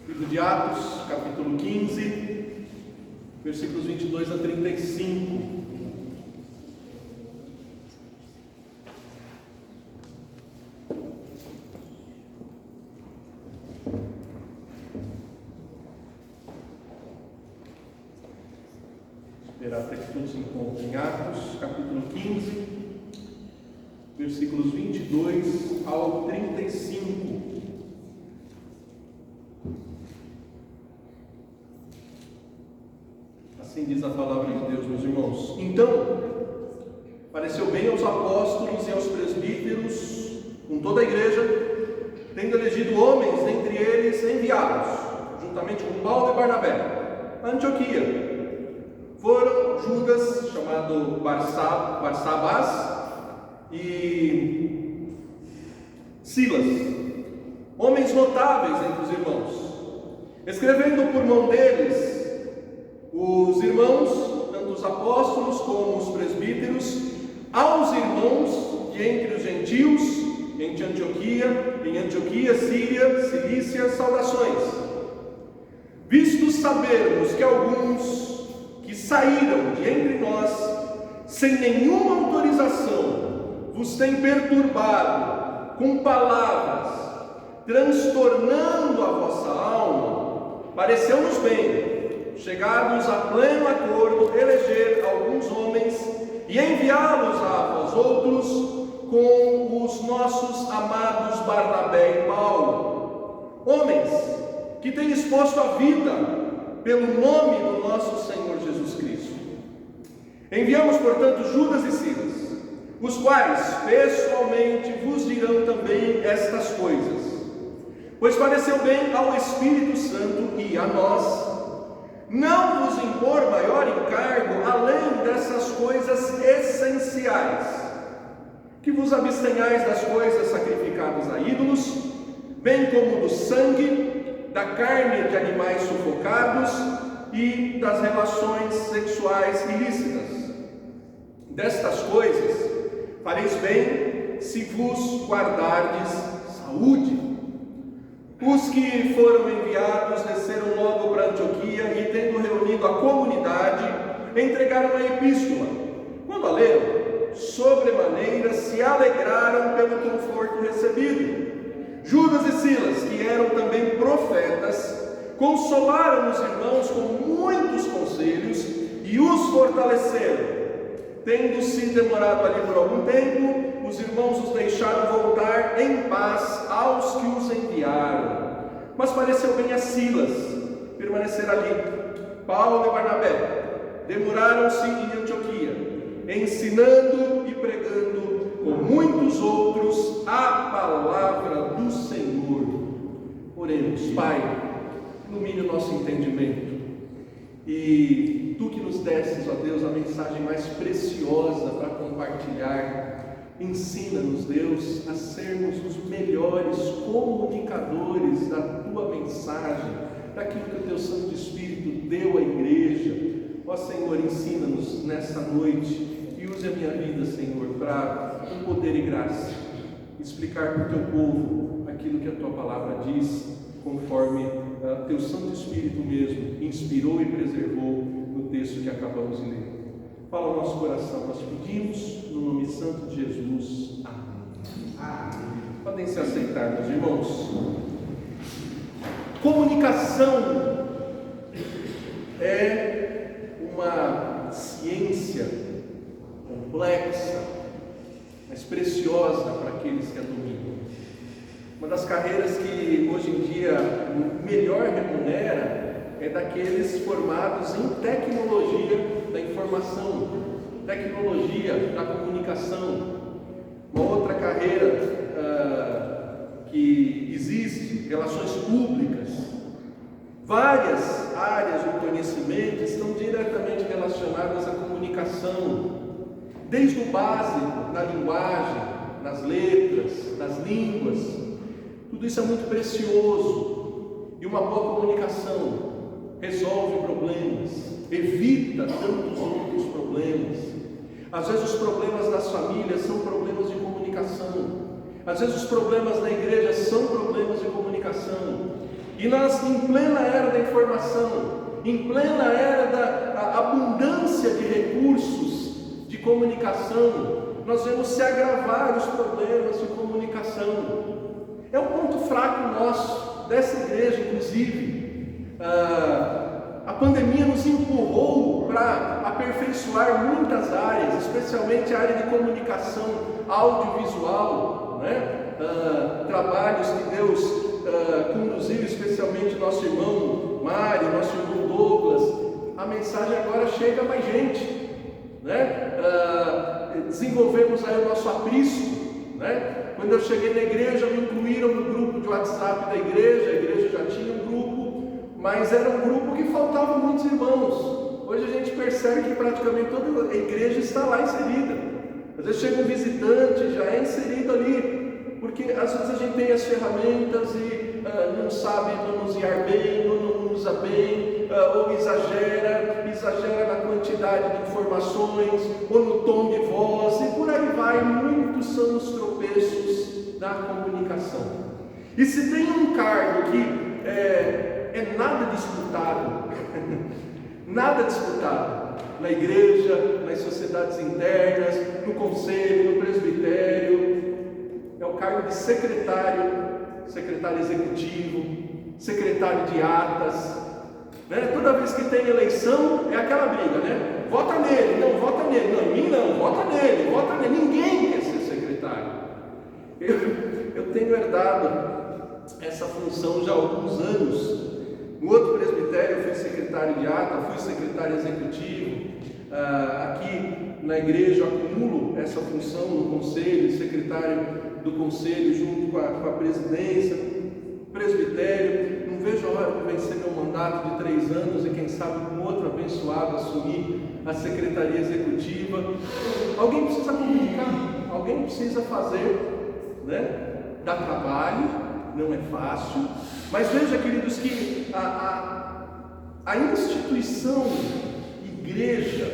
Livro de Atos, capítulo 15, versículos 22 a 35. Esperar até que todos se encontrem. Em Atos, capítulo 15, versículos 22 ao 35. Assim diz a palavra de Deus, meus irmãos. Então, pareceu bem aos apóstolos e aos presbíteros, com toda a igreja, tendo elegido homens dentre eles enviados, juntamente com Paulo e Barnabé, a Antioquia. Foram Judas, chamado Barsabás, e Silas, homens notáveis entre os irmãos, escrevendo por mão deles, os irmãos, tanto os apóstolos como os presbíteros, aos irmãos de entre os gentios, em Antioquia, Síria, Cilícia, saudações. Visto sabermos que alguns que saíram de entre nós, sem nenhuma autorização, vos têm perturbado com palavras, transtornando a vossa alma, pareceu-nos bem, chegados a pleno acordo, eleger alguns homens e enviá-los a vós outros com os nossos amados Barnabé e Paulo, homens que têm exposto a vida pelo nome do nosso Senhor Jesus Cristo. Enviamos, portanto, Judas e Silas, os quais pessoalmente vos dirão também estas coisas, pois pareceu bem ao Espírito Santo e a nós não vos impor maior encargo além dessas coisas essenciais, que vos abstenhais das coisas sacrificadas a ídolos, bem como do sangue, da carne de animais sufocados e das relações sexuais ilícitas. Destas coisas fareis bem se vos guardardes saúde. Os que foram enviados desceram logo para Antioquia e, tendo reunido a comunidade, entregaram a epístola. Quando a leram, sobremaneira se alegraram pelo conforto recebido. Judas e Silas, que eram também profetas, consolaram os irmãos com muitos conselhos e os fortaleceram. Tendo-se demorado ali por algum tempo, os irmãos os deixaram voltar em paz aos que os enviaram. Mas pareceu bem a Silas permanecer ali. Paulo e Barnabé demoraram-se em Antioquia, ensinando e pregando com muitos outros a palavra do Senhor. Oremos. Pai, ilumine o nosso entendimento, e Tu que nos destes, ó Deus, a mensagem mais preciosa para compartilhar, ensina-nos, Deus, a sermos os melhores comunicadores da Tua mensagem, daquilo que o Teu Santo Espírito deu à igreja. Ó Senhor, ensina-nos nessa noite e use a minha vida, Senhor, para, com poder e graça, explicar para o Teu povo aquilo que a Tua palavra diz, conforme Teu Santo Espírito mesmo inspirou e preservou no texto que acabamos de ler. Fala o nosso coração, nós pedimos no nome santo de Jesus. Amém. Amém. Podem se aceitar, meus irmãos. Comunicação é uma ciência complexa, mas preciosa para aqueles que a dominam. Uma das carreiras que hoje em dia melhor remunera é daqueles formados em tecnologia da informação, tecnologia da comunicação. Uma outra carreira que existe, relações públicas. Várias áreas do conhecimento estão diretamente relacionadas à comunicação, desde o básico, na linguagem, nas letras, nas línguas. Tudo isso é muito precioso, e uma boa comunicação resolve problemas, evita tantos outros problemas. Às vezes os problemas das famílias são problemas de comunicação, às vezes os problemas da igreja são problemas de comunicação, E nós, em plena era da informação, em plena era da abundância de recursos de comunicação, nós vemos se agravar os problemas de comunicação. É um ponto fraco nosso, dessa igreja inclusive. A pandemia nos empurrou para aperfeiçoar muitas áreas, especialmente a área de comunicação audiovisual, né? Trabalhos que Deus conduziu, especialmente nosso irmão Mário, nosso irmão Douglas. A mensagem agora chega a mais gente, né? Desenvolvemos aí o nosso aprisco, né? Quando eu cheguei na igreja, me incluíram no grupo de WhatsApp da igreja. A igreja já tinha um grupo, mas era um grupo que faltavam muitos irmãos. Hoje a gente percebe que praticamente toda a igreja está lá inserida. Às vezes chega um visitante, já é inserido ali, porque às vezes a gente tem as ferramentas e não sabe manusear bem, ou não usa bem, ou exagera na quantidade de informações, ou no tom de voz, e por aí vai. Muitos são os tropeços da comunicação. E se tem um cargo que é nada disputado, nada disputado, na igreja, nas sociedades internas, no conselho, no presbitério, é o cargo de secretário executivo, secretário de atas, né? Toda vez que tem eleição, é aquela briga, né? Vota nele, não, vota nele, não, em mim não, vota nele, ninguém quer ser secretário. Eu tenho herdado essa função já há alguns anos. No outro presbitério eu fui secretário de ata, fui secretário executivo. Aqui na igreja eu acumulo essa função no conselho, secretário do conselho junto com a presidência, presbitério. Não vejo a hora de vencer meu mandato de 3 anos e quem sabe com outro abençoado assumir a secretaria executiva. Alguém precisa comunicar, alguém precisa fazer, né? Dá trabalho, não é fácil, mas veja, queridos, que a instituição igreja,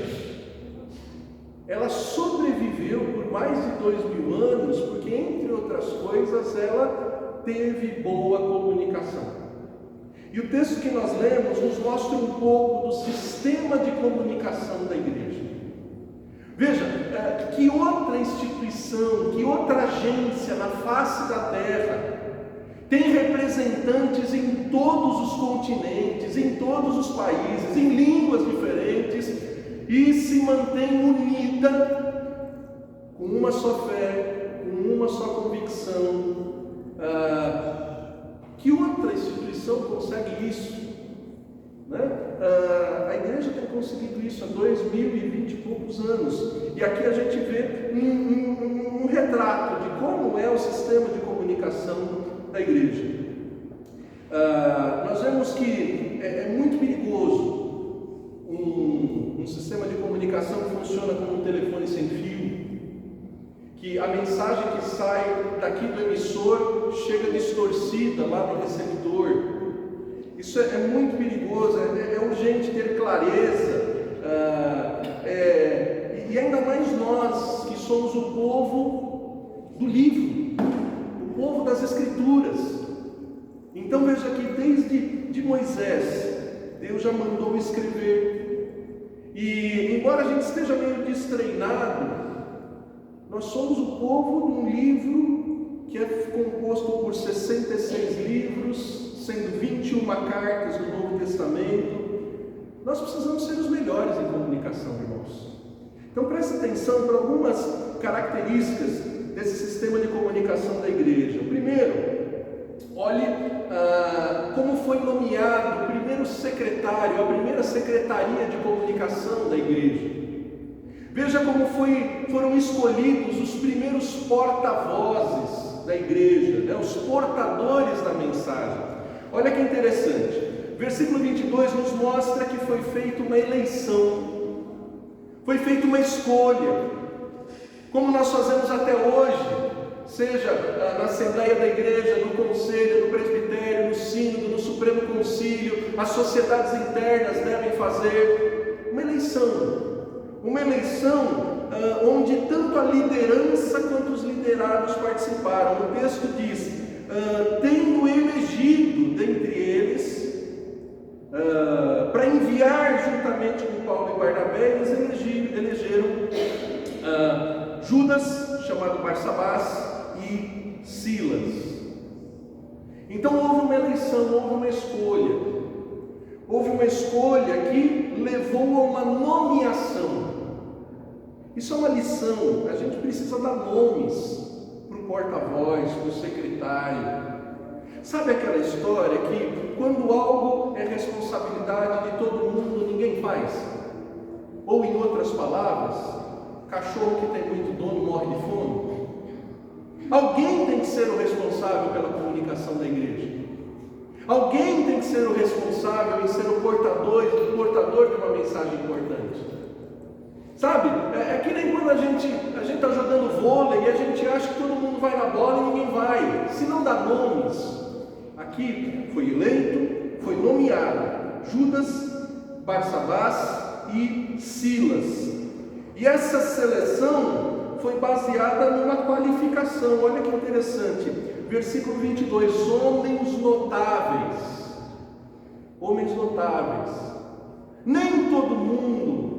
ela sobreviveu por mais de 2000 anos, porque, entre outras coisas, ela teve boa comunicação. E o texto que nós lemos nos mostra um pouco do sistema de comunicação da igreja. Veja, que outra instituição, que outra agência na face da terra tem representantes em todos os continentes, em todos os países, em línguas diferentes, e se mantém unida com uma só fé, com uma só convicção. Que outra instituição consegue isso? Né? A igreja tem conseguido isso há 2020 e poucos anos. E aqui a gente vê um retrato de como é o sistema de comunicação da igreja. Nós vemos que é muito perigoso um sistema de comunicação que funciona como um telefone sem fio, que a mensagem que sai daqui do emissor chega distorcida lá no receptor. Isso é muito perigoso, é urgente ter clareza, e ainda mais nós que somos o povo do livro, o povo das Escrituras. Então veja que desde Moisés, Deus já mandou escrever. E embora a gente esteja meio destreinado, nós somos o povo de um livro que é composto por 66 livros, sendo 21 cartas do Novo Testamento. Nós precisamos ser os melhores em comunicação, irmãos. Então preste atenção para algumas características desse sistema de comunicação da igreja. Primeiro, olhe como foi nomeado o primeiro secretário, a primeira secretaria de comunicação da igreja. Veja como foram escolhidos os primeiros porta-vozes da igreja, né? Os portadores da mensagem. Olha que interessante, versículo 22 nos mostra que foi feita uma eleição, foi feita uma escolha, como nós fazemos até hoje, seja na Assembleia da Igreja, no Conselho, no Presbitério, no Sínodo, no Supremo Concílio. As sociedades internas devem fazer uma eleição onde tanto a liderança quanto os liderados participaram. O texto diz, tendo elegido dentre juntamente com Paulo e Barnabé, eles elegeram Judas, chamado Barsabás, e Silas. Então houve uma eleição, houve uma escolha. Houve uma escolha que levou a uma nomeação. Isso é uma lição. A gente precisa dar nomes para o porta-voz, para o secretário. Sabe aquela história que quando algo é responsabilidade de todo mundo, ninguém faz? Ou em outras palavras, cachorro que tem muito dono morre de fome. Alguém tem que ser o responsável pela comunicação da igreja. Alguém tem que ser o responsável em ser o portador de uma mensagem importante. Sabe, é que nem quando a gente está jogando vôlei e a gente acha que todo mundo vai na bola e ninguém vai. Se não dá nomes, aqui foi eleito, foi nomeado Judas, Barsabás e Silas. E essa seleção foi baseada numa qualificação. Olha que interessante, versículo 22, homens notáveis. Homens notáveis. Nem todo mundo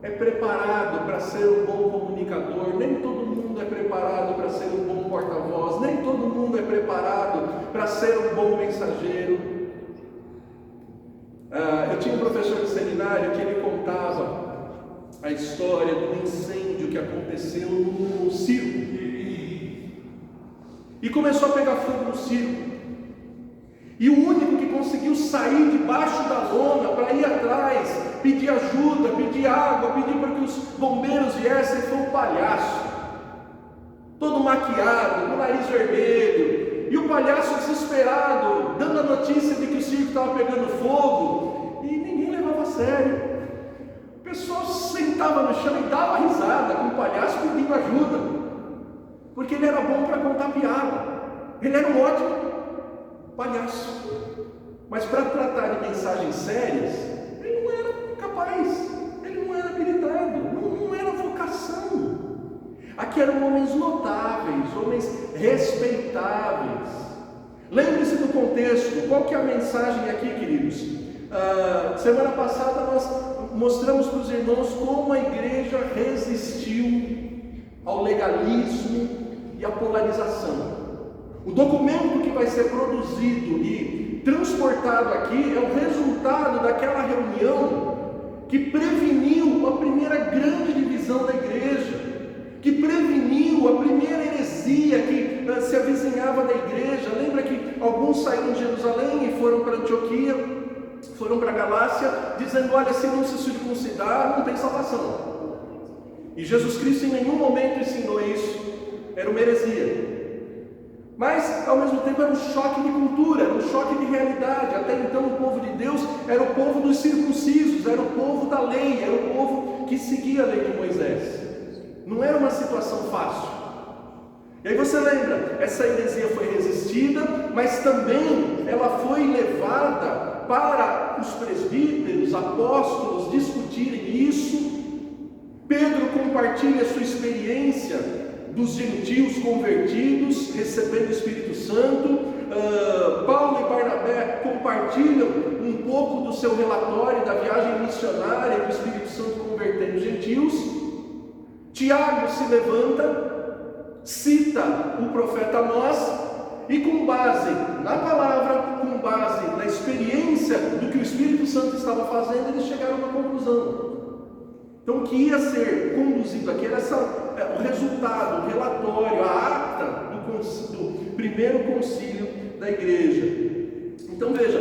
é preparado para ser um bom comunicador, nem todo mundo é preparado para ser um bom porta-voz, nem todo mundo é preparado para ser um bom mensageiro. Eu tinha um professor de seminário que ele contava a história do incêndio que aconteceu no circo. E começou a pegar fogo no circo. E o único que conseguiu sair debaixo da lona para ir atrás, pedir ajuda, pedir água, pedir para que os bombeiros viessem, foi o palhaço. Todo maquiado, com o nariz vermelho. E o palhaço desesperado, dando a notícia de que o circo estava pegando fogo. E ninguém levava a sério. O pessoal sentava no chão e dava risada com o palhaço pedindo ajuda, porque ele era bom para contar piada, ele era um ótimo palhaço, mas para tratar de mensagens sérias, ele não era capaz, ele não era habilitado, não era vocação. Aqui eram homens notáveis, homens respeitáveis. Lembre-se do contexto. Qual que é a mensagem aqui, queridos? Semana passada nós mostramos para os irmãos como a igreja resistiu ao legalismo e à polarização. O documento que vai ser produzido e transportado aqui é o resultado daquela reunião que preveniu a primeira grande divisão da igreja, que preveniu a primeira heresia que se avizinhava da igreja. Lembra que alguns saíram de Jerusalém e foram para Antioquia, foram para a Galácia, dizendo: olha, se não se circuncidar, não tem salvação. E Jesus Cristo em nenhum momento ensinou isso, era uma heresia. Mas, ao mesmo tempo, era um choque de cultura, era um choque de realidade. Até então, o povo de Deus era o povo dos circuncisos, era o povo da lei, era o povo que seguia a lei de Moisés. Não era uma situação fácil. E aí você lembra, essa heresia foi resistida, mas também ela foi levada para os presbíteros, apóstolos discutirem isso. Pedro compartilha a sua experiência dos gentios convertidos, recebendo o Espírito Santo. Paulo e Barnabé compartilham um pouco do seu relatório da viagem missionária do Espírito Santo convertendo os gentios. Tiago se levanta, cita o profeta Amós, e com base na palavra, com base na experiência do que o Espírito Santo estava fazendo, eles chegaram a uma conclusão. Então, o que ia ser conduzido aqui era o resultado, o relatório, a ata do primeiro concílio da igreja. Então, veja,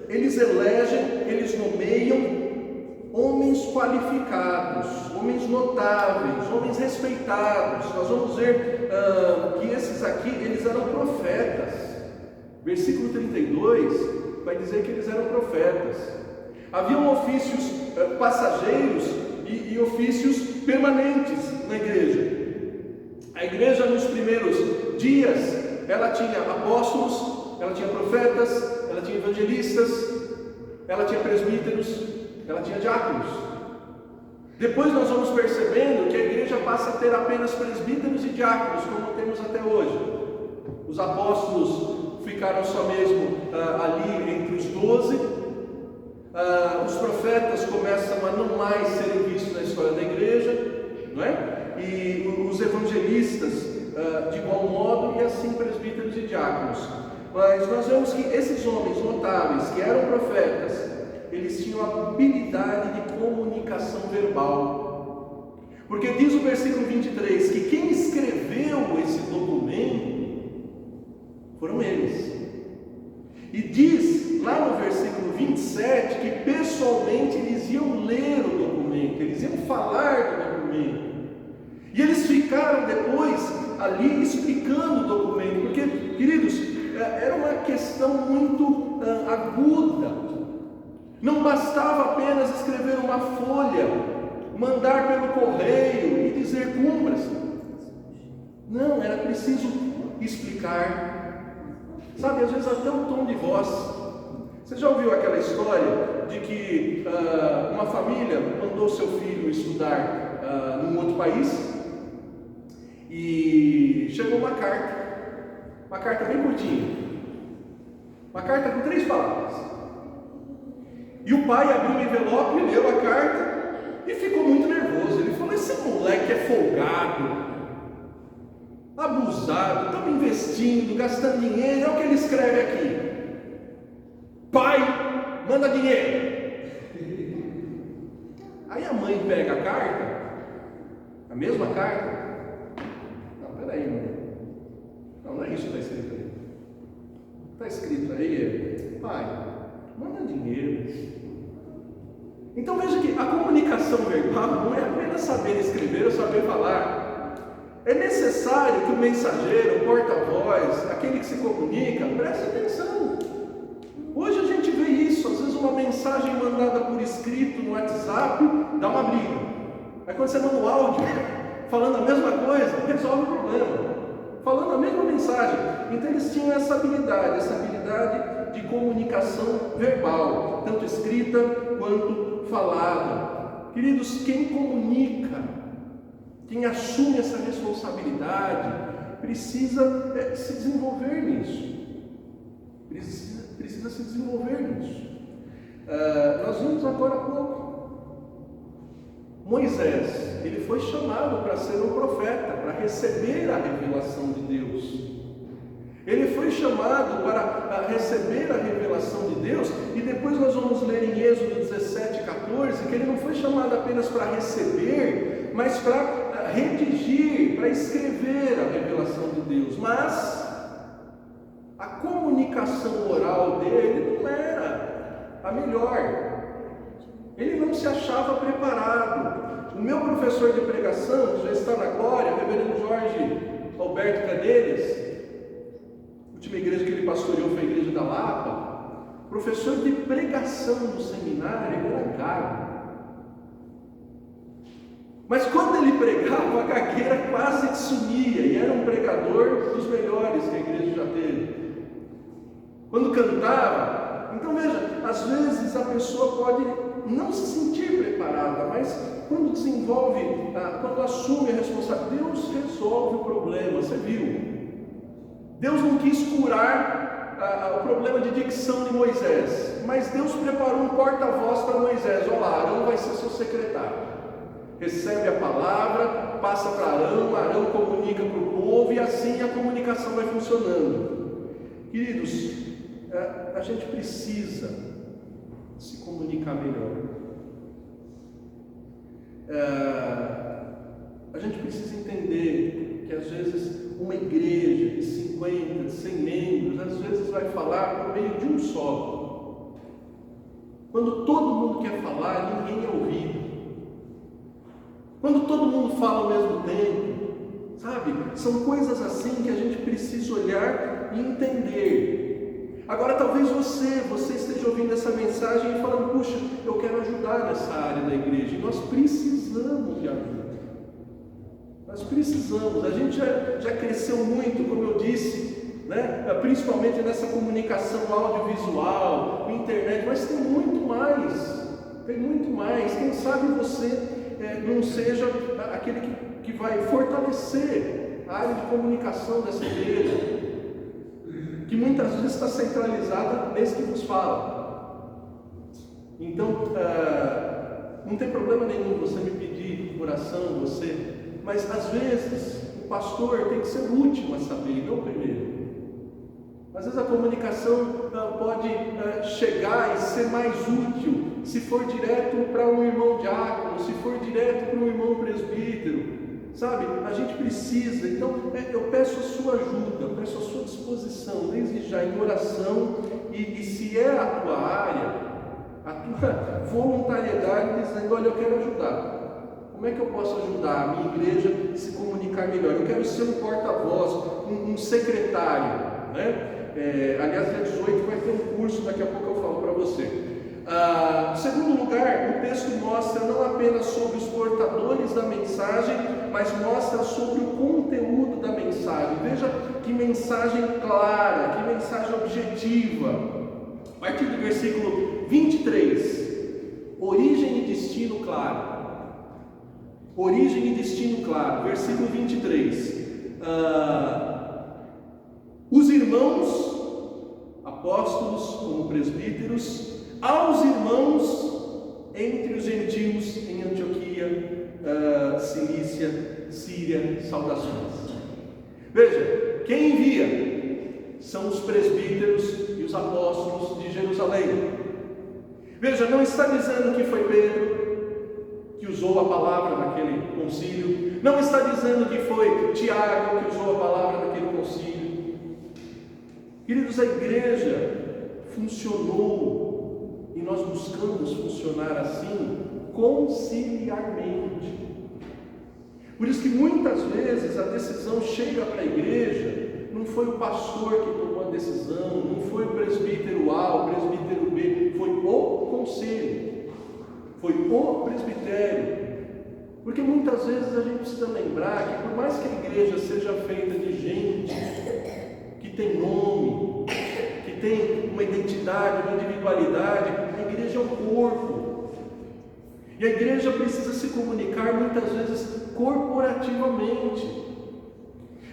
eles elegem, eles nomeiam homens qualificados, homens notáveis, homens respeitados. Nós vamos ver que esses aqui, eles eram profetas. Versículo 32 vai dizer que eles eram profetas. Haviam ofícios passageiros e ofícios permanentes na igreja. A igreja nos primeiros dias, ela tinha apóstolos, ela tinha profetas, ela tinha evangelistas, ela tinha presbíteros, ela tinha diáconos. Depois nós vamos percebendo que a igreja passa a ter apenas presbíteros e diáconos, como temos até hoje. Os apóstolos ficaram só mesmo ali entre os 12. os profetas começam a não mais serem vistos na história da igreja, não é? E os evangelistas de igual modo, e assim presbíteros e diáconos. Mas nós vemos que esses homens notáveis, que eram profetas, eles tinham habilidade de comunicação verbal. Porque diz o versículo 23 que quem escreveu esse documento foram eles. E diz lá no versículo 27 que pessoalmente eles iam ler o documento, eles iam falar do documento. E eles ficaram depois ali explicando o documento, porque, queridos, era uma questão muito aguda. Não bastava apenas escrever uma folha, mandar pelo correio e dizer cumpra-se. Não, era preciso explicar. Sabe, às vezes até o tom de voz. Você já ouviu aquela história de que uma família mandou seu filho estudar num outro país e chegou uma carta bem curtinha, uma carta com 3 palavras. E o pai abriu o envelope, leu a carta e ficou muito nervoso. Ele falou: esse moleque é folgado, abusado, estamos investindo, gastando dinheiro, é o que ele escreve aqui. Pai, manda dinheiro. Aí a mãe pega a carta, a mesma carta. Não, peraí, mãe. Não é isso que está escrito aí. Está escrito aí, pai, manda dinheiro. Então veja que a comunicação verbal não é apenas saber escrever ou saber falar. É necessário que o mensageiro, o porta-voz, aquele que se comunica, preste atenção. Hoje a gente vê isso, às vezes uma mensagem mandada por escrito no WhatsApp dá uma briga. Aí quando você manda um áudio falando a mesma coisa, resolve o problema. Falando a mesma mensagem. Então eles tinham essa habilidade de comunicação verbal, tanto escrita quanto falada. Queridos, quem comunica, quem assume essa responsabilidade, precisa se desenvolver nisso. Precisa se desenvolver nisso. Nós vimos agora há pouco. Moisés, ele foi chamado para ser um profeta, para receber a revelação de Deus. Ele foi chamado para receber a revelação de Deus, e depois nós vamos ler em Êxodo 17:14, que ele não foi chamado apenas para receber, mas para redigir, para escrever a revelação de Deus. Mas a comunicação oral dele não era a melhor. Ele não se achava preparado. O meu professor de pregação, que já está na glória, o reverendo Jorge Alberto Canelhas, a última igreja que ele pastoreou foi a igreja da Lapa, professor de pregação no seminário, ele era gago. Mas quando ele pregava, a gagueira quase sumia, e era um pregador dos melhores que a igreja já teve. Quando cantava, então veja, às vezes a pessoa pode não se sentir preparada, mas quando desenvolve, quando assume a responsabilidade, Deus resolve o problema. Você viu? Deus não quis curar o problema de dicção de Moisés, mas Deus preparou um porta-voz para Moisés. Olha lá, Arão vai ser seu secretário. Recebe a palavra, passa para Arão, Arão comunica para o povo, e assim a comunicação vai funcionando. Queridos, a gente precisa se comunicar melhor. A gente precisa entender que às vezes uma igreja de 50, de 100 membros, às vezes vai falar por meio de um só. Quando todo mundo quer falar, ninguém é ouvido. Quando todo mundo fala ao mesmo tempo, sabe? São coisas assim que a gente precisa olhar e entender. Agora talvez você esteja ouvindo essa mensagem e falando: puxa, eu quero ajudar nessa área da igreja. E nós precisamos de ajuda. Nós precisamos. A gente já cresceu muito, como eu disse, né? Principalmente nessa comunicação audiovisual, internet, mas tem muito mais. Tem muito mais. Quem sabe você não seja aquele que vai fortalecer a área de comunicação dessa igreja, que muitas vezes está centralizada nesse que vos fala. Então, não tem problema nenhum você me pedir oração, mas às vezes o pastor tem que ser o último a saber, não o primeiro. Às vezes a comunicação pode chegar e ser mais útil se for direto para um irmão diácono, se for direto para um irmão presbítero, sabe? A gente precisa, então eu peço a sua ajuda, peço a sua disposição, desde já em oração, e se é a tua área, a tua voluntariedade, dizendo, olha, eu quero ajudar. Como é que eu posso ajudar a minha igreja a se comunicar melhor? Eu quero ser um porta-voz, um secretário, né? Aliás, dia 18 vai ter um curso, daqui a pouco eu falo para você. Em segundo lugar, o texto mostra não apenas sobre os portadores da mensagem, mas mostra sobre o conteúdo da mensagem. Veja que mensagem clara, que mensagem objetiva. A partir do versículo 23, origem e destino claro. Origem e destino claro, versículo 23. Os irmãos, apóstolos como presbíteros, aos irmãos entre os gentios em Antioquia, Cilícia, Síria, saudações. Veja, quem envia são os presbíteros e os apóstolos de Jerusalém. Veja, não está dizendo que foi Pedro que usou a palavra naquele concílio, não está dizendo que foi Tiago que usou a palavra naquele concílio. Queridos, a igreja funcionou e nós buscamos funcionar assim conciliarmente. Por isso que muitas vezes a decisão chega para a igreja, não foi o pastor que tomou a decisão, não foi o presbítero A, o presbítero B, foi o conselho, foi o presbitério. Porque muitas vezes a gente precisa lembrar que por mais que a igreja seja feita de gente que tem nome, que tem uma identidade, uma individualidade, a igreja é um corpo. E a igreja precisa se comunicar muitas vezes corporativamente.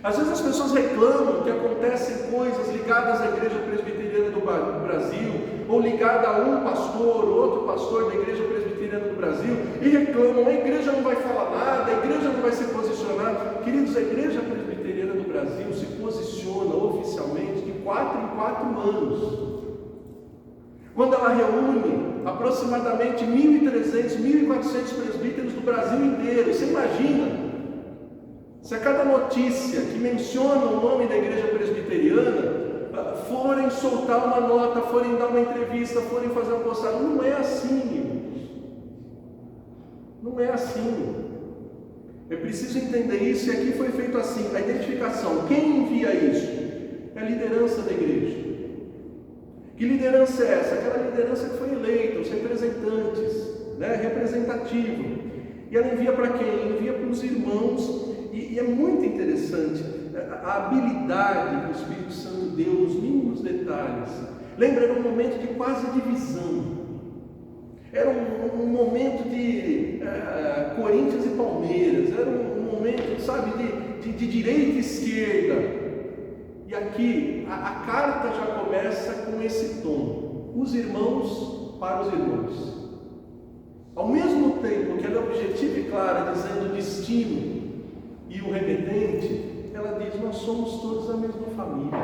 Às vezes as pessoas reclamam que acontecem coisas ligadas à igreja presbiteriana do Brasil, ou ligada a um pastor, outro pastor da igreja presbiteriana do Brasil, e reclamam, a igreja não vai falar nada, a igreja não vai se posicionar. Queridos, a igreja presbiteriana do Brasil se posiciona oficialmente de 4 em 4 anos. Quando ela reúne aproximadamente 1.300, 1.400 presbíteros do Brasil inteiro. Você imagina? Se a cada notícia que menciona o nome da igreja presbiteriana forem soltar uma nota, forem dar uma entrevista, forem fazer uma postagem, não é assim, irmãos. Não é assim. É preciso entender isso, e aqui foi feito assim, a identificação. Quem envia isso? É a liderança da igreja. Que liderança é essa? Aquela liderança que foi eleita, os representantes, né? Representativa. E ela envia para quem? Envia para os irmãos. E é muito interessante a habilidade que o Espírito Santo deu nos mínimos detalhes. Lembra, era um momento de quase divisão. Era um momento de Corinthians e Palmeiras. Era um momento, sabe, de direita e esquerda. E aqui a carta já começa com esse tom: os irmãos para os irmãos. Ao mesmo tempo que ela é objetiva e clara, dizendo o destino e o remetente, ela diz: nós somos todos a mesma família,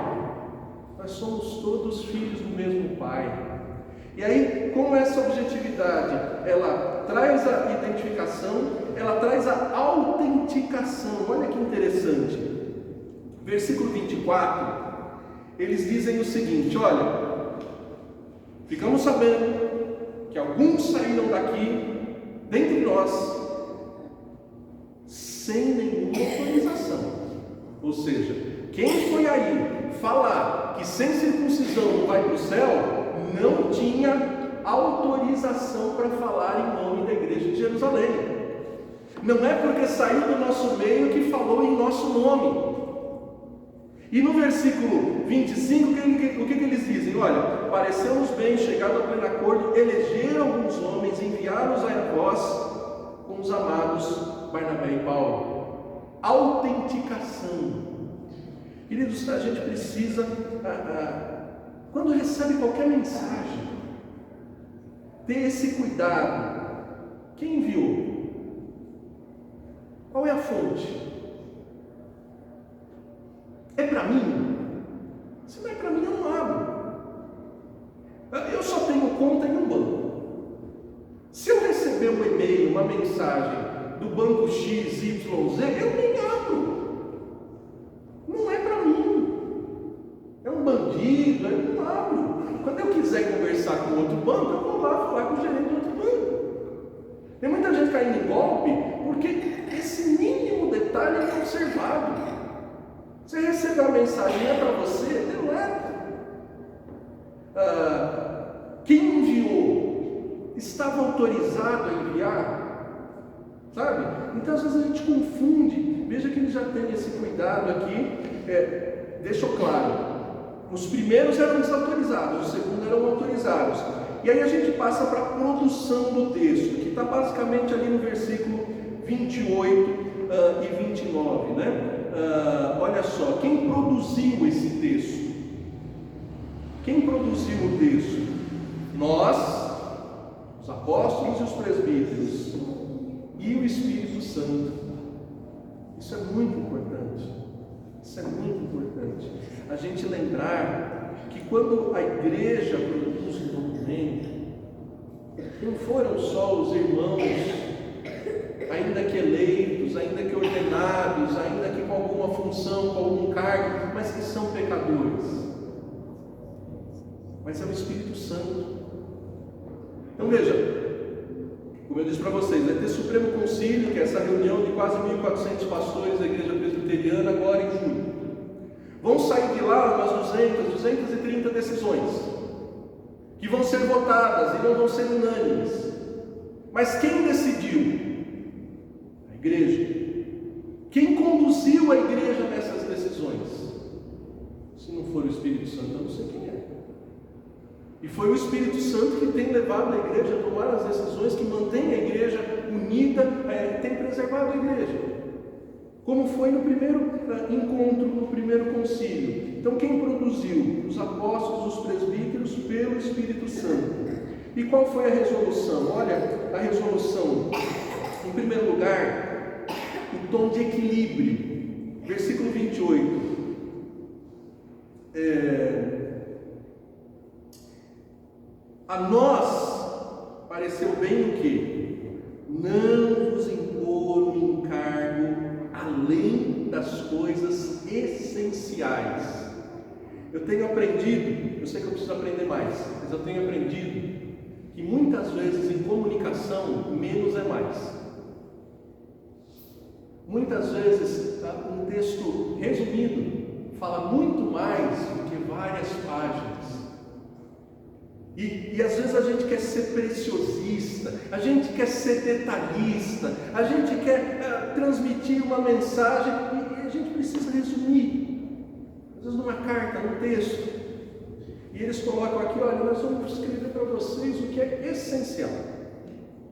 nós somos todos filhos do mesmo pai. E aí, com essa objetividade, ela traz a identificação, ela traz a autenticação. Olha que interessante. Versículo 24, eles dizem o seguinte: olha, ficamos sabendo que alguns saíram daqui, dentre nós, sem nenhuma autorização. Ou seja, quem foi aí falar que sem circuncisão não vai para o céu, não tinha autorização para falar em nome da igreja de Jerusalém. Não é porque saiu do nosso meio que falou em nosso nome. E no versículo 25, o que eles dizem? Olha, pareceu-nos bem, chegado a pleno acordo, eleger alguns homens, enviá-los a vós com os amados Barnabé e Paulo. Autenticação. Queridos, a gente precisa, quando recebe qualquer mensagem, ter esse cuidado, quem enviou? Qual é a fonte? É para mim? Se não é para mim, eu não abro. Eu só tenho conta em um banco. Se eu receber um e-mail, uma mensagem do banco XYZ, eu nem abro. Não é para mim. É um bandido, eu não abro. Quando eu quiser conversar com outro banco, eu vou lá falar com o gerente do outro banco. Tem muita gente caindo em golpe porque esse mínimo detalhe é observado. Você recebe uma mensagem, é para você, deleta. Quem enviou estava autorizado a enviar? Sabe? Então às vezes a gente confunde. Veja que ele já tem esse cuidado aqui. Deixou claro. Os primeiros eram desautorizados, os segundos eram autorizados. E aí a gente passa para a produção do texto, que está basicamente ali no versículo 28 e 29, né? Olha só, quem produziu esse texto? Quem produziu o texto? Nós, os apóstolos e os presbíteros, e o Espírito Santo. Isso é muito importante. Isso é muito importante. A gente lembrar que quando a igreja produz um documento, não foram só os irmãos, ainda que eleitos, ainda que ordenados, ainda que com alguma função, com algum cargo, mas que são pecadores. Mas é o Espírito Santo. Então veja, como eu disse para vocês, vai ter Supremo Concílio, que é essa reunião de quase 1.400 pastores da igreja presbiteriana agora em julho. Vão sair de lá umas 230 decisões, que vão ser votadas e não vão ser unânimes. Mas quem decidiu? A igreja. Quem conduziu a igreja nessas decisões? Se não for o Espírito Santo, eu não sei quem é. E foi o Espírito Santo que tem levado a igreja a tomar as decisões que mantém a igreja unida, tem preservado a igreja. Como foi no primeiro encontro, no primeiro concílio. Então quem produziu? Os apóstolos, os presbíteros, pelo Espírito Santo. E qual foi a resolução? Olha, a resolução, em primeiro lugar, o tom de equilíbrio. Versículo 28. A nós pareceu bem o quê? Não vos impor um encargo além das coisas essenciais. Eu tenho aprendido, eu sei que eu preciso aprender mais, mas eu tenho aprendido que muitas vezes em comunicação, menos é mais. Muitas vezes um texto resumido fala muito mais do que várias páginas. E às vezes a gente quer ser preciosista, a gente quer ser detalhista, a gente quer transmitir uma mensagem e a gente precisa resumir. Às vezes numa carta, num texto. E eles colocam aqui, olha, nós vamos escrever para vocês o que é essencial.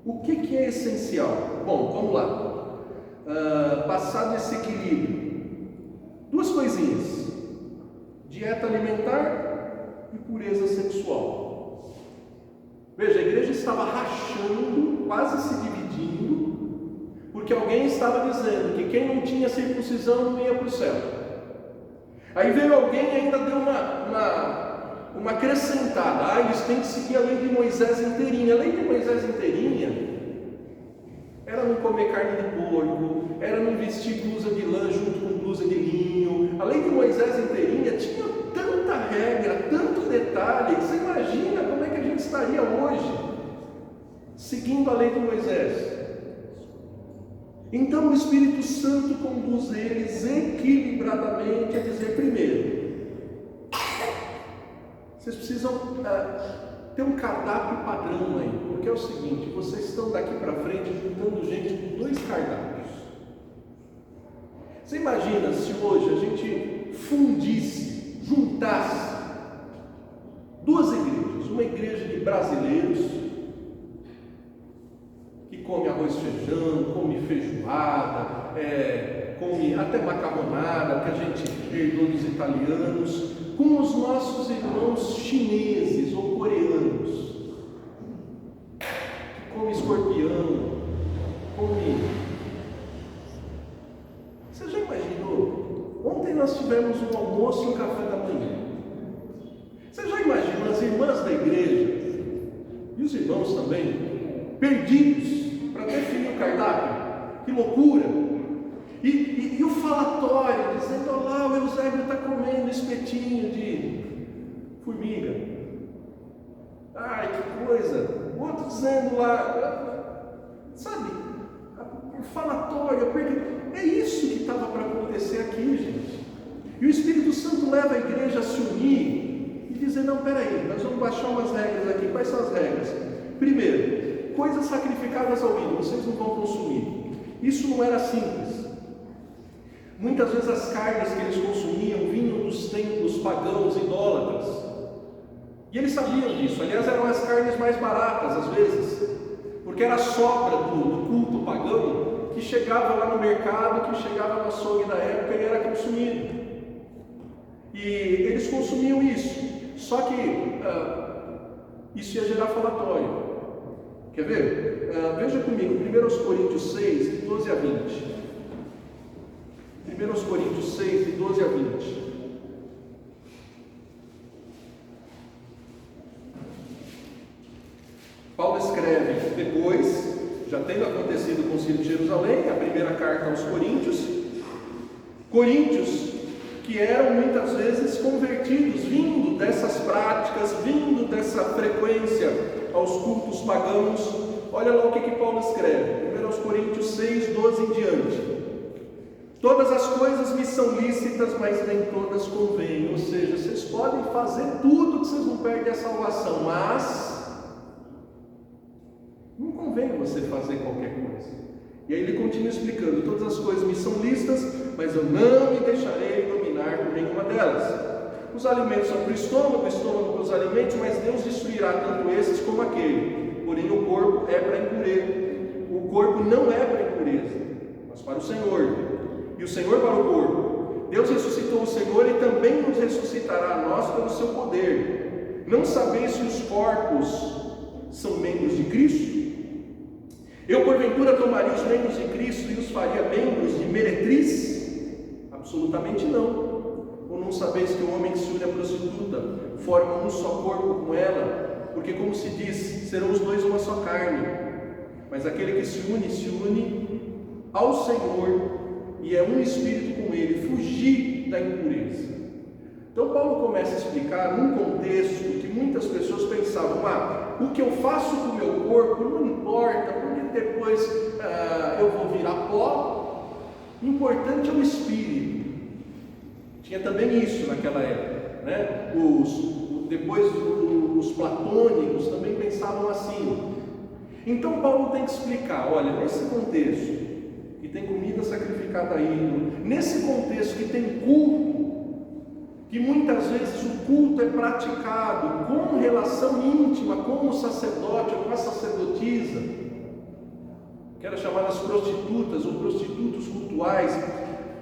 O que é essencial? Bom, vamos lá. Passado esse equilíbrio. Duas coisinhas. Dieta alimentar e pureza sexual. Veja, a igreja estava rachando, quase se dividindo, porque alguém estava dizendo que quem não tinha circuncisão não ia para o céu. Aí veio alguém e ainda deu uma acrescentada. Eles têm que seguir a lei de Moisés inteirinha. A lei de Moisés inteirinha era não comer carne de porco, era não vestir blusa de lã junto com blusa de linho. A lei de Moisés inteirinha tinha tanta regra, tanto detalhe, que você imagina como é que a gente estaria hoje, seguindo a lei de Moisés. Então o Espírito Santo conduz eles equilibradamente a dizer, primeiro, vocês precisam ter um cardápio padrão aí, porque é o seguinte, vocês estão daqui para frente juntando gente com 2 cardápios. Você imagina se hoje a gente fundisse, juntasse 2 igrejas, uma igreja de brasileiros, que come arroz e feijão, come feijoada, come até macarronada, que a gente herdou dos italianos, com os nossos irmãos chineses ou coreanos. feijão, come. Você já imaginou? Ontem nós tivemos um almoço e um café da manhã. Você já imaginou as irmãs da igreja, e os irmãos também, perdidos para definir o cardápio? Que loucura! E o falatório, dizendo: olha lá, o Eusébio está comendo espetinho de formiga. Ai, que coisa! O outro dizendo lá, sabe, o falatório, é isso que estava para acontecer aqui, gente. E o Espírito Santo leva a igreja a se unir e dizer: não, peraí, nós vamos baixar umas regras aqui. Quais são as regras? Primeiro, coisas sacrificadas ao ídolo, vocês não vão consumir. Isso não era simples. Muitas vezes as carnes que eles consumiam vinham dos templos pagãos, idólatras. E eles sabiam disso. Aliás, eram as carnes mais baratas, às vezes, porque era a sobra do culto pagão que chegava lá no mercado, que chegava no açougue da época e era consumido. E eles consumiam isso. Só que isso ia gerar falatório. Quer ver? Veja comigo, 1 Coríntios 6, de 12 a 20. 1 Coríntios 6, de 12 a 20. Paulo escreve depois, já tendo acontecido o Concílio de Jerusalém, a primeira carta aos Coríntios. Coríntios que eram muitas vezes convertidos, vindo dessas práticas, vindo dessa frequência aos cultos pagãos. Olha lá o que Paulo escreve, 1 Coríntios 6, 12 em diante. Todas as coisas me são lícitas, mas nem todas convêm. Ou seja, vocês podem fazer tudo que vocês não perdem a salvação, mas não convém você fazer qualquer coisa. E aí ele continua explicando: todas as coisas me são lícitas, mas eu não me deixarei dominar por nenhuma delas. Os alimentos são para o estômago para os alimentos, mas Deus destruirá tanto esses como aquele. Porém o corpo é para impureza. O corpo não é para impureza, mas para o Senhor. E o Senhor para o corpo. Deus ressuscitou o Senhor e também nos ressuscitará a nós pelo seu poder. Não sabeis que os corpos são membros de Cristo? Eu porventura tomaria os membros de Cristo e os faria membros de meretriz? Absolutamente não. Ou não sabeis que o homem que se une à prostituta forma um só corpo com ela? Porque, como se diz, serão os dois uma só carne. Mas aquele que se une ao Senhor, e é um espírito com ele. Fugir da impureza. Então Paulo começa a explicar num contexto que muitas pessoas pensavam: o que eu faço com o meu corpo não importa, porque depois eu vou virar pó. O importante é o espírito. Tinha também isso naquela época, né? Depois os platônicos também pensavam assim. Então Paulo tem que explicar: olha, nesse contexto que tem comida sacrificada a ídolo, nesse contexto que tem culto, que muitas vezes o culto é praticado com relação íntima com o sacerdote ou com a sacerdotisa, que eram chamadas prostitutas ou prostitutos cultuais.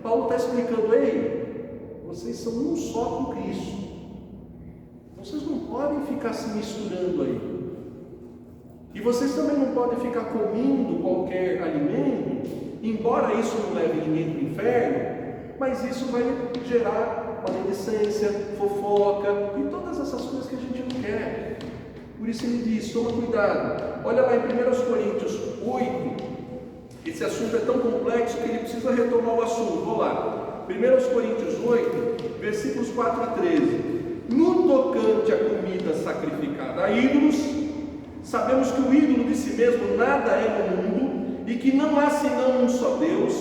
Paulo está explicando: ei, vocês são um só com Cristo, vocês não podem ficar se misturando aí. E vocês também não podem ficar comendo qualquer alimento, embora isso não leve ninguém para o inferno, mas isso vai gerar maledicência, fofoca e todas essas coisas que a gente não quer. Por isso ele diz: toma cuidado. Olha lá em 1 Coríntios 8, esse assunto é tão complexo que ele precisa retomar o assunto. Vou lá, 1 Coríntios 8, versículos 4 a 13. No tocante à comida sacrificada a ídolos, sabemos que o ídolo de si mesmo nada é no mundo, e que não há senão um só Deus,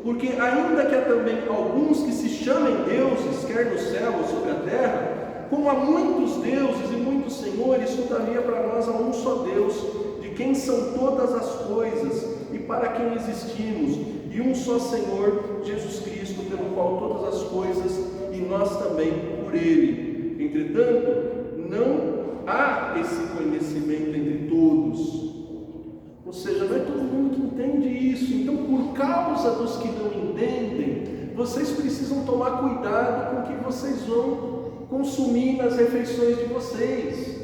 porque ainda que há também alguns que se chamem deuses, quer no céu ou sobre a terra, como há muitos deuses e muitos senhores, todavia para nós há um só Deus, de quem são todas as coisas e para quem existimos, e um só Senhor, Jesus Cristo, pelo qual todas as coisas, e nós também por Ele. Entretanto, não há esse conhecimento entre todos. Ou seja, não é todo mundo que entende isso. Então, por causa dos que não entendem, vocês precisam tomar cuidado com o que vocês vão consumir nas refeições de vocês.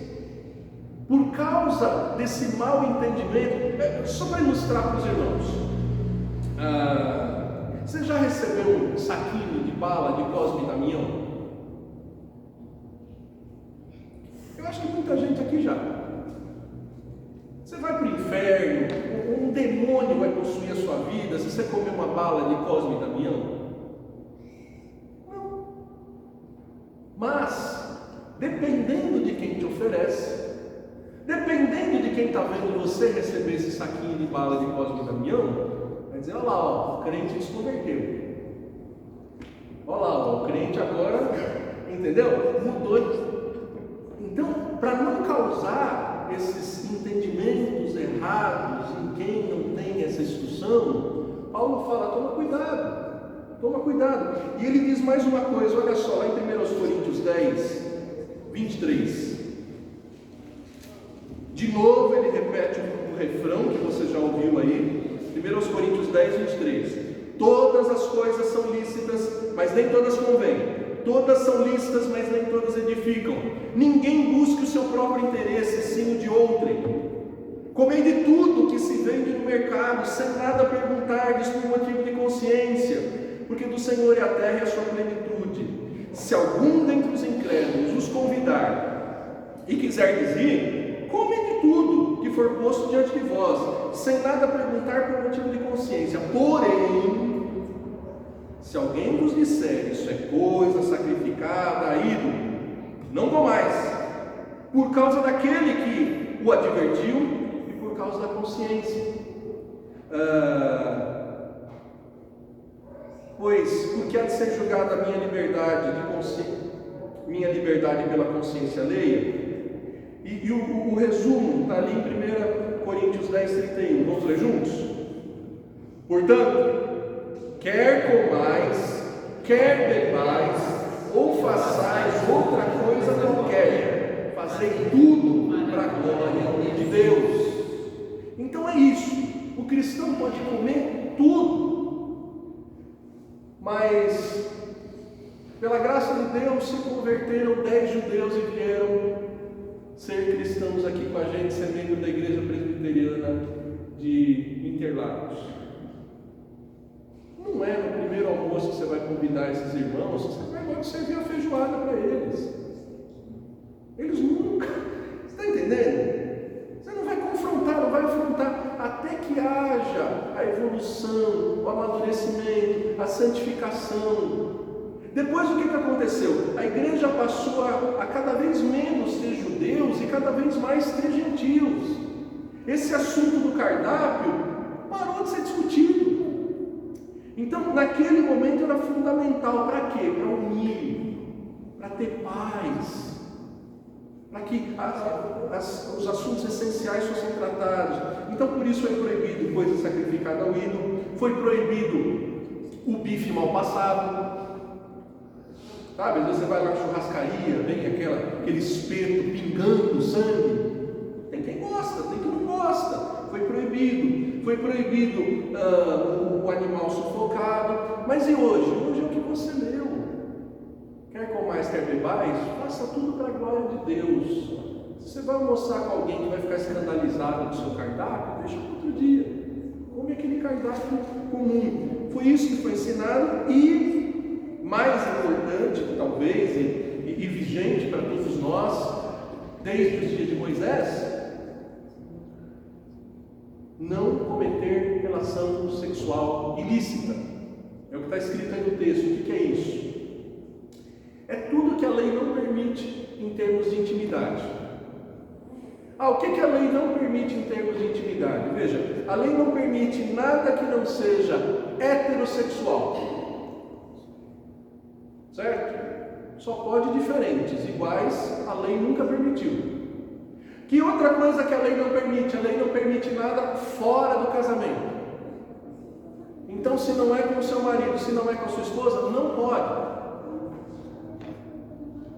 por causa desse mau entendimento, só para ilustrar para os irmãos, você já recebeu um saquinho de bala de Cosme e Damião? Eu acho que muita gente aqui já. Você vai para o inferno, um demônio vai possuir a sua vida se você comer uma bala de Cosme e Damião? Não. Mas, dependendo de quem te oferece, dependendo de quem está vendo você receber esse saquinho de bala de Cosme e Damião, vai dizer: olha lá, ó, o crente se converteu. Olha lá, ó, o crente agora, entendeu? Mudou. Então, para não causar esses entendimentos errados em quem não tem essa instrução, Paulo fala: toma cuidado, toma cuidado. E ele diz mais uma coisa, olha só, lá em 1 Coríntios 10, 23. De novo ele repete o refrão que você já ouviu aí, 1 Coríntios 10, 23. Todas as coisas são lícitas, mas nem todas convêm. Todas são lícitas, mas nem todas edificam. Ninguém busque o seu próprio interesse, sim o de outrem. Comei de tudo que se vende no mercado, sem nada perguntardes por motivo de consciência, porque do Senhor é a terra e a sua plenitude. Se algum dentre os incrédulos os convidar e quiser ir, come de tudo que for posto diante de vós, sem nada perguntar por motivo de consciência. Porém, se alguém vos disser: isso é coisa sacrificada a ídolo, não comais, por causa daquele que o advertiu e por causa da consciência. Pois, porque há de ser julgada a minha liberdade pela consciência alheia? E o resumo está ali em 1 Coríntios 10, 31. Vamos ler juntos? Portanto, quer comais, quer bebais, ou façais outra coisa qualquer, fazei tudo para a glória de Deus. Então é isso, o cristão pode comer tudo, mas pela graça de Deus se converteram 10 judeus e vieram ser cristãos aqui com a gente, ser membro da igreja presbiteriana de Interlagos. Não é no primeiro almoço que você vai convidar esses irmãos, você vai logo servir a feijoada para eles. Eles nunca, você está entendendo? Você não vai confrontar, não vai afrontar, até que haja a evolução, o amadurecimento, a santificação. Depois o que aconteceu? A igreja passou a cada vez menos ter judeus e cada vez mais ter gentios. Esse assunto do cardápio parou de ser discutido. Então, naquele momento era fundamental. Para quê? Para unir, para ter paz, para que os assuntos essenciais fossem tratados. Então, por isso foi proibido coisa sacrificada ao ídolo, foi proibido o bife mal passado. Sabe, às vezes você vai lá na churrascaria, vem aquele espeto pingando sangue. Tem quem gosta, tem quem não gosta. Foi proibido o animal sufocado. Mas e hoje? Hoje é o que você leu. Quer comais, quer bebais, faça tudo para a glória de Deus. Se você vai almoçar com alguém que vai ficar escandalizado do seu cardápio, deixa para outro dia. Come aquele cardápio comum. Foi isso que foi ensinado e, mais importante, talvez, e vigente para todos nós, desde os dias de Moisés, não cometer relação sexual ilícita. É o que está escrito aí no texto. O que é isso? É tudo que a lei não permite em termos de intimidade. O que a lei não permite em termos de intimidade? Veja, a lei não permite nada que não seja heterossexual. Certo? Só pode diferentes, iguais, a lei nunca permitiu. Que outra coisa que a lei não permite? A lei não permite nada fora do casamento. Então, se não é com o seu marido, se não é com a sua esposa, não pode.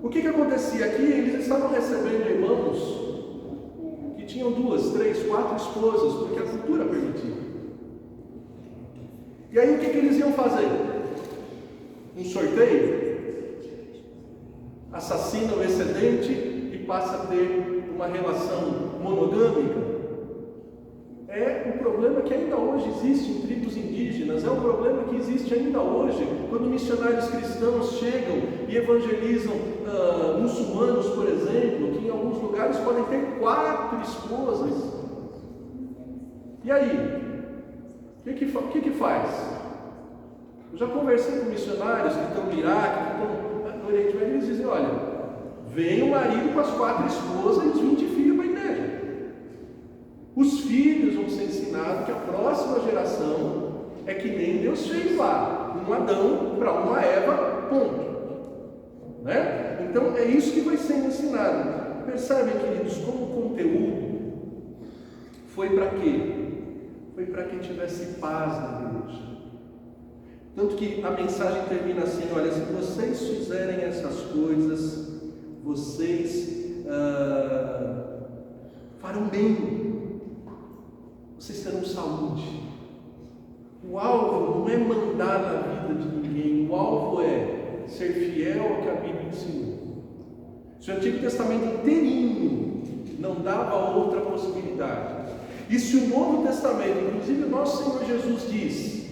O que acontecia aqui? Eles estavam recebendo irmãos que tinham 2, 3, 4 esposas, porque a cultura permitia. E aí o que eles iam fazer? Um sorteio? Assassina o excedente e passa a ter uma relação monogâmica. É um problema que ainda hoje existe em tribos indígenas, é um problema que existe ainda hoje quando missionários cristãos chegam e evangelizam muçulmanos, por exemplo, que em alguns lugares podem ter 4 esposas. E aí? O que faz? Eu já conversei com missionários que estão no Iraque, que estão no Oriente Médio, e eles dizem: olha, vem o marido com as 4 esposas e os 20 filhos para a igreja. Os filhos vão ser ensinados que a próxima geração é que nem Deus fez lá, um Adão para uma Eva, ponto. Né? Então é isso que vai sendo ensinado. Percebem, queridos, como o conteúdo foi para quê? Foi para que tivesse paz na igreja. Tanto que a mensagem termina assim: olha, se vocês fizerem essas coisas, vocês farão bem. Vocês terão saúde. O alvo não é mandar na vida de ninguém, o alvo é ser fiel ao que a Bíblia ensinou. Se o Antigo Testamento inteirinho não dava outra possibilidade, e se o Novo Testamento, inclusive o nosso Senhor Jesus diz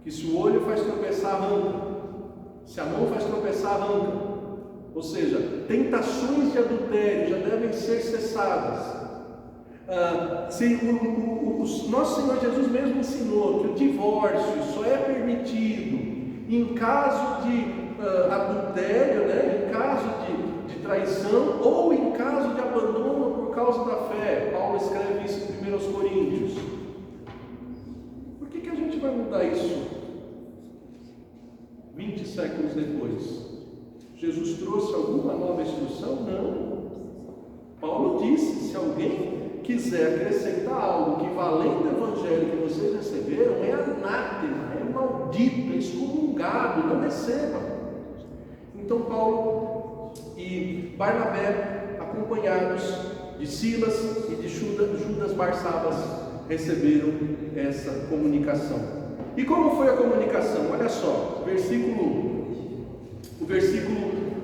que se o olho faz tropeçar, arranca, se a mão faz tropeçar, arranca, ou seja, tentações de adultério já devem ser cessadas. Nosso Senhor Jesus mesmo ensinou que o divórcio só é permitido em caso de adultério, né? Em caso de traição ou em caso de abandono por causa da fé. Paulo escreve isso em 1 Coríntios. Por que a gente vai mudar isso 20 séculos depois? Jesus trouxe alguma nova instrução? Não. Paulo disse: se alguém quiser acrescentar algo que vá além do evangelho que vocês receberam, é anátema, é maldito, é excomungado, não receba. Então Paulo e Barnabé, acompanhados de Silas e de Judas Barsabas, receberam essa comunicação. E como foi a comunicação? Olha só, o versículo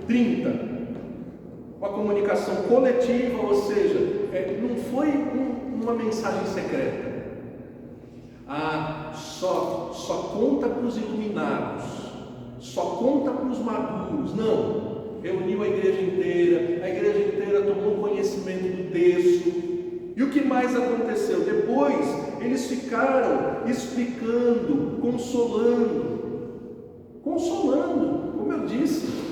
30. Uma comunicação coletiva, ou seja, não foi uma mensagem secreta. Só conta para os iluminados, só conta para os maduros. Não. Reuniu a igreja inteira tomou conhecimento do texto. E o que mais aconteceu? Depois eles ficaram explicando, consolando, como eu disse.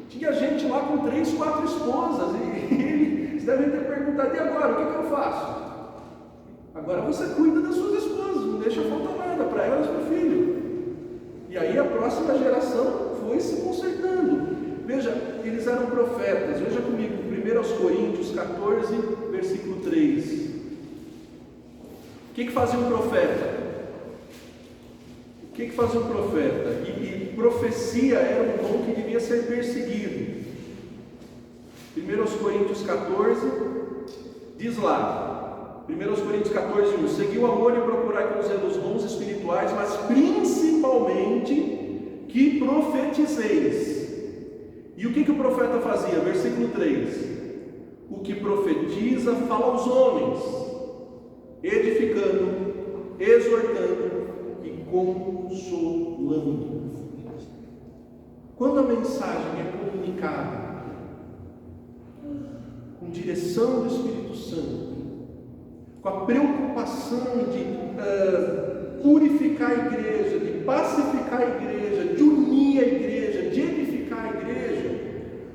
Tinha gente lá com 3, 4 esposas, e eles devem ter perguntado: e agora, o que eu faço? Agora você cuida das suas esposas, não deixa faltar nada para elas e para o filho. E aí a próxima geração foi se consertando. Veja, eles eram profetas. Veja comigo, 1 Coríntios 14, versículo 3. O que fazia um profeta? O que fazia um profeta? E profecia era um dom que devia ser perseguido. 1 Coríntios 14, diz lá, 1 Coríntios 14, 1: segui o amor e procurai com zelo os dons espirituais, mas principalmente que profetizeis. E o que o profeta fazia? Versículo 3: o que profetiza fala aos homens, edificando, exortando e consolando. Quando a mensagem é comunicada com direção do Espírito Santo, com a preocupação de purificar a igreja, de pacificar a igreja, de unir a igreja, de edificar a igreja,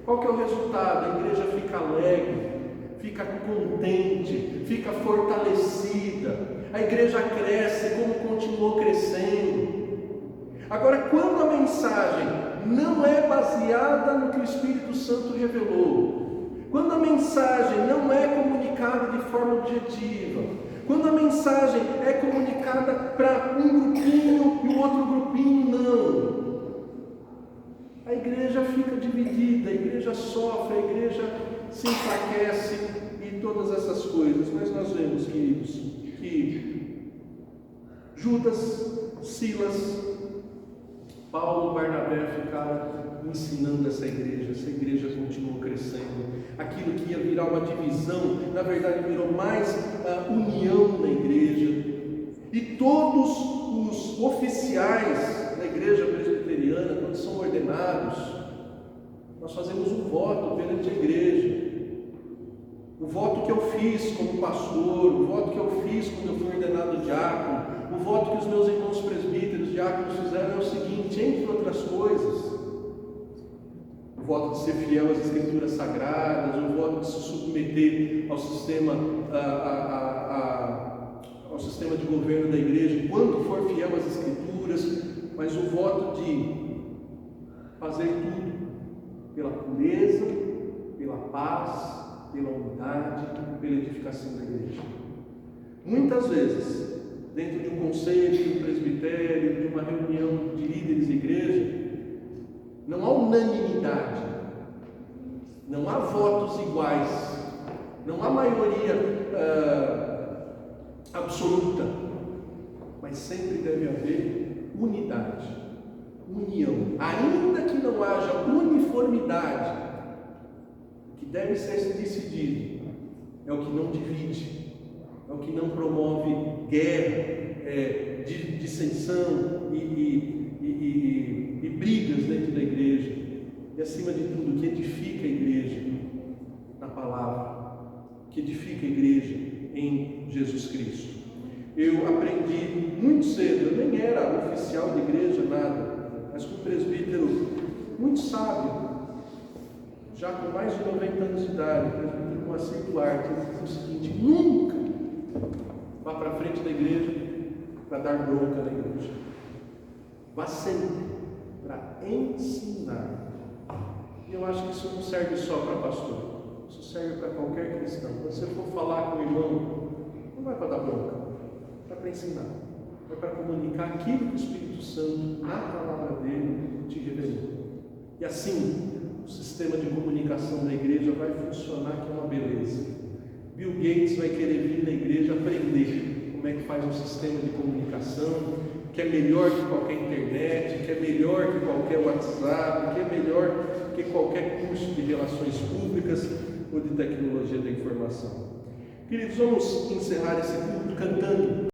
qual que é o resultado? A igreja fica alegre, fica contente, fica fortalecida, a igreja cresce como continuou crescendo. Agora, quando a mensagem não é baseada no que o Espírito Santo revelou, quando a mensagem não é comunicada de forma objetiva, quando a mensagem é comunicada para um grupinho e o outro grupinho não, a igreja fica dividida, a igreja sofre, a igreja se enfraquece e todas essas coisas. Mas nós vemos, queridos, que Judas, Silas, Paulo e Barnabé ficaram ensinando essa igreja continuou crescendo. Aquilo que havia virar uma divisão, na verdade virou mais união na igreja. E todos os oficiais da igreja presbiteriana, quando são ordenados, nós fazemos um voto perante a igreja. O voto que eu fiz como pastor, o voto que eu fiz quando eu fui ordenado diácono, o voto que os meus irmãos presbíteros, diáconos fizeram é o seguinte, entre outras coisas: o voto de ser fiel às Escrituras Sagradas, o voto de se submeter ao sistema, ao sistema de governo da igreja, enquanto for fiel às Escrituras, mas o voto de fazer tudo pela pureza, pela paz, pela unidade, pela edificação da igreja. Muitas vezes, dentro de um conselho, de um presbitério, de uma reunião de líderes de igreja, não há unanimidade, não há votos iguais, não há maioria absoluta, mas sempre deve haver unidade, união. Ainda que não haja uniformidade, o que deve ser decidido é o que não divide, é o que não promove guerra, dissensão e brigas dentro da igreja, e acima de tudo, que edifica a igreja na palavra, que edifica a igreja em Jesus Cristo. Eu aprendi muito cedo, eu nem era oficial de igreja, nada, mas com um presbítero muito sábio, já com mais de 90 anos de idade, o presbítero Moacir Duarte, ele dizia o seguinte: nunca vá para frente da igreja para dar bronca na igreja, vá sempre para ensinar. E eu acho que isso não serve só para pastor, isso serve para qualquer cristão. Quando você for falar com o irmão, não vai para dar bronca, vai para ensinar, vai para comunicar aquilo que o Espírito Santo, na palavra dele, te revelou. E assim, o sistema de comunicação da igreja vai funcionar, que é uma beleza. Bill Gates vai querer vir na igreja aprender como é que faz um sistema de comunicação, que é melhor que qualquer internet, que é melhor que qualquer WhatsApp, que é melhor que qualquer curso de relações públicas ou de tecnologia da informação. Queridos, vamos encerrar esse culto cantando